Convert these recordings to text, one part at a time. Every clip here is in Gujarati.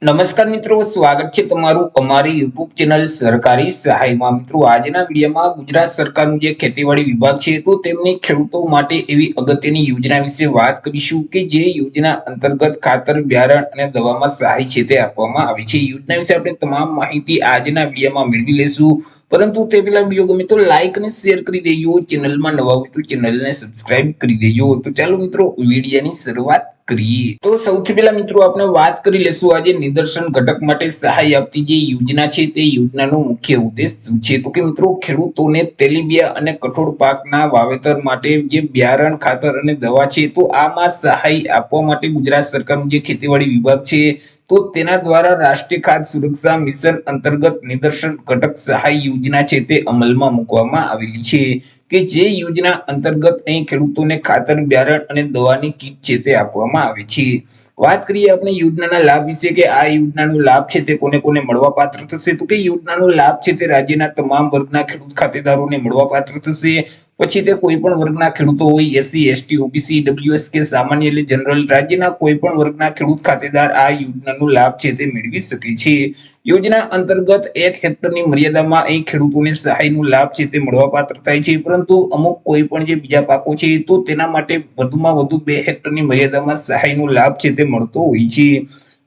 નમસ્કાર મિત્રો, સ્વાગત છે તમારું અમારી યુટ્યુબ ચેનલ સરકારી સહાયમાં. મિત્રો, આજના વિડીયોમાં ગુજરાત સરકારનું જે ખેતીવાડી વિભાગ છે તો તેમની ખેડૂતો માટે એવી અગત્યની યોજના વિશે વાત કરીશું કે જે યોજના અંતર્ગત ખાતર, બિયારણ અને દવામાં સહાય છે તે આપવામાં આવી છે. યોજના વિશે આપણે તમામ માહિતી આજના વિડીયોમાં મેળવી લેશું. પરંતુ તે પહેલા વિડીયો ગમે તો લાઈક અને શેર કરી દેજો. ચેનલમાં નવા હોય તો ચેનલને સબસ્ક્રાઇબ કરી દેજો. તો ચાલો મિત્રો, વિડીયોની શરૂઆત કરીએ. તો સૌથી પહેલા મિત્રો આપણે વાત કરી લેશું આજે નિદર્શન ઘટક માટે સહાય આપતી જે યોજના છે તે યોજનાનો મુખ્ય ઉદ્દેશ શું છે. તો કે મિત્રો, ખેડૂતોને તેલીબિયા અને કઠોળ પાકના વાવેતર માટે જે બિયારણ, ખાતર અને દવા છે તો આમાં સહાય આપવા માટે ગુજરાત સરકારનું જે ખેતીવાડી વિભાગ છે તો તેના દ્વારા રાષ્ટ્રીય ખાદ્ય સુરક્ષા મિશન અંતર્ગત નિદર્શન ઘટક સહાય યોજના છે તે અમલમાં મૂકવામાં આવેલી છે કે જે યોજના અંતર્ગત અહીં ખેડૂતોને ખાતર, બિયારણ અને દવાની કીટ છે તે આપવામાં આવે છે. વાત કરીએ આપણે યોજનાના લાભ વિશે કે આ યોજનાનો લાભ છે તે કોને કોને મળવા પાત્ર થશે. તો કે યોજનાનો લાભ છે તે રાજ્યના તમામ વર્ગના ખેડૂત ખાતેદારોને મળવા પાત્ર થશે. પછી તે કોઈ પણ વર્ગના ખેડૂતો હોય, એસસી, એસટી, ઓબીસી, ડબ્લ્યુએસ કે સામાન્ય એટલે જનરલ, રાજ્યના કોઈ પણ વર્ગના ખેડૂત ખાતેદાર આ યોજનાનો લાભ છે તે મેળવી શકે છે. યોજના અંતર્ગત 1 હેક્ટરની મર્યાદામાં અહીં ખેડૂતોને સહાયનો લાભ છે તે મળવા પાત્ર થાય છે. પરંતુ અમુક કોઈ પણ જે બીજા પાકો છે તો તેના માટે વધુમાં વધુ 2 હેક્ટરની મર્યાદામાં સહાયનો લાભ છે તે મળતો હોય છે.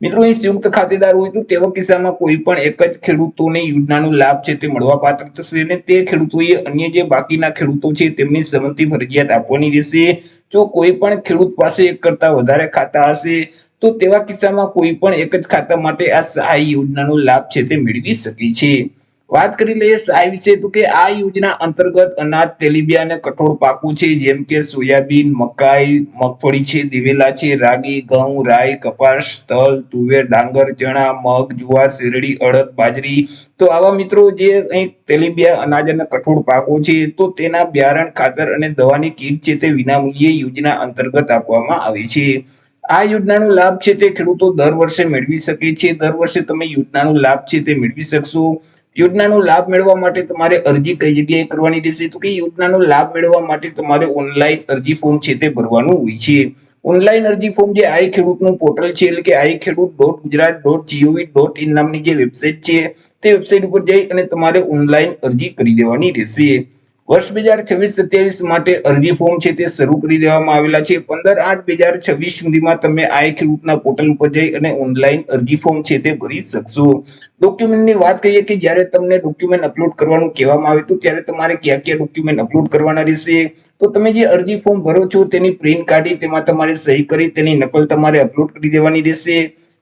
મિત્રો, અહીં સંયુક્ત ખાતેદાર હોય તો તેવા કિસ્સામાં કોઈ પણ એક જ ખેડૂતોને યોજનાનો લાભ છે તે મળવા પાત્ર થશે અને તે ખેડૂતોએ અન્ય જે બાકીના ખેડૂતો છે તેમની સંમતિ ફરજિયાત આપવાની રહેશે. જો કોઈ પણ ખેડૂત પાસે એક કરતા વધારે ખાતા હશે તો તેવા કિસ્સામાં કોઈ પણ એક જ ખાતા માટે આ સહાય યોજનાનો લાભ છે તે મેળવી શકે છે. વાત કરી લઈએ સહાય વિશે તો કે આ યોજના અંતર્ગત અનાજ, તેલીબિયા અને કઠોળ પાકો છે જેમ કે સોયાબીન, મકાઈ, મગફળી છે, દિવેલા છે, રાગી, ઘઉં, રાઈ, કપાસ, તલ, તુવેર, ડાંગર, ચણા, મગ, જુવાર, શેરડી, અડદ, બાજરી. તો આવા મિત્રો જે અહીં તેલીબિયા, અનાજ અને કઠોળ પાકો છે તો તેના બિયારણ, ખાતર અને દવાની કીટ છે તે વિનામૂલ્યે યોજના અંતર્ગત આપવામાં આવે છે. આ યોજનાનો લાભ છે તે ખેડૂતો દર વર્ષે મેળવી શકે છે. દર વર્ષે તમે યોજનાનો લાભ છે તે મેળવી શકશો. યોજનાનો લાભ મેળવવા માટે તમારે અરજી કઈ જગ્યાએ કરવાની રહેશે. તો કે યોજનાનો લાભ મેળવવા માટે તમારે ઓનલાઈન અરજી ફોર્મ છે તે ભરવાનું હોય છે. ઓનલાઈન અરજી ફોર્મ જે આઈ ખેડૂતનું પોર્ટલ છે એટલે કે iKhedoot.gujarat.gov.in નામની જે વેબસાઇટ છે તે વેબસાઇટ ઉપર જઈ અને તમારે ઓનલાઈન અરજી કરી દેવાની રહેશે. વર્ષ 2026-27 માટે અરજી ફોર્મ છે તે શરૂ કરી દેવામાં આવેલા છે. 15/8/2026 સુધીમાં તમે આઈ ખેડૂતના પોર્ટલ ઉપર જઈ અને ઓનલાઈન અરજી ફોર્મ છે તે ભરી શકશો. ડોક્યુમેન્ટની વાત કરીએ કે જ્યારે તમને ડોક્યુમેન્ટ અપલોડ કરવાનું કહેવામાં આવે તો ત્યારે તમારે કયા કયા ડોક્યુમેન્ટ અપલોડ કરવાના રહેશે. તો તમે જે અરજી ફોર્મ ભરો છો તેની પ્રિન્ટ કાઢી તેમાં તમારે સહી કરી તેની નકલ તમારે અપલોડ કરી દેવાની રહેશે.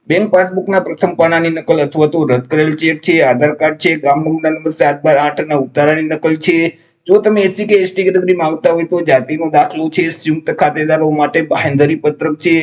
બેંક પાસબુકના પ્રથમ પાનાની નકલ અથવા તો રદ કરેલ ચેક છે, આધાર કાર્ડ છે, ગામ નમૂના નંબર 7/8 ના ઉતારાની નકલ છે. જો તમે એસસી કે એસટી કેટેગરીમાં આવતા હોય તો જાતિનો દાખલો છે, સંયુક્ત ખાતેદારો માટે બાહેંધરી પત્રક છે,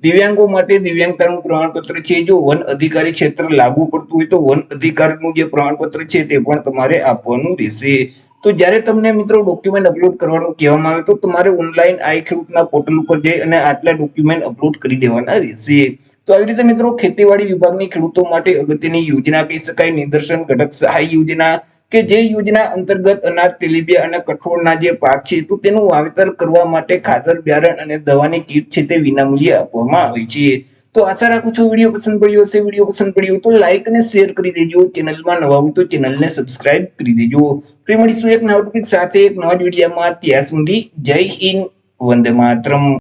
દિવ્યાંગો માટે દિવ્યાંગતાનું પ્રમાણપત્ર છે. જો વન અધિકારી ક્ષેત્ર લાગુ પડતું હોય તો વન અધિકારીનું જે પ્રમાણપત્ર છે તે પણ તમારે આપવાનું રહેશે. તો જ્યારે તમને મિત્રો ડોક્યુમેન્ટ અપલોડ કરવાનું કહેવામાં આવે તો તમારે ઓનલાઈન આઈ ખેડૂતના પોર્ટલ ઉપર જઈ અને આટલા ડોક્યુમેન્ટ અપલોડ કરી દેવાના રહેશે. તો આવી રીતે મિત્રો ખેતીવાડી વિભાગની ખેડૂતો માટે અગત્યની યોજના કહી શકાય નિદર્શન ઘટક સહાય યોજના કે જે યોજના અંતર્ગત અનાજ, તેલીબિયા અને કઠોળના જે પાક છે તો તેનું વાવેતર કરવા માટે ખાતર, બિયારણ અને દવાની કીટ છે તે વિનામૂલ્યે આપવામાં આવે છે. તો આશા રાખું છું વિડીયો પસંદ પડ્યો હશે. વિડીયો પસંદ પડ્યો તો લાઈક અને શેર કરી દેજો. ચેનલમાં નવા હોય તો ચેનલને સબસ્ક્રાઇબ કરી દેજો. ફરી મળીશું એક નવા ટોપિક સાથે એક નવા જ વિડીયોમાં. ત્યાં સુધી જય હિન્દ, વંદે માતરમ.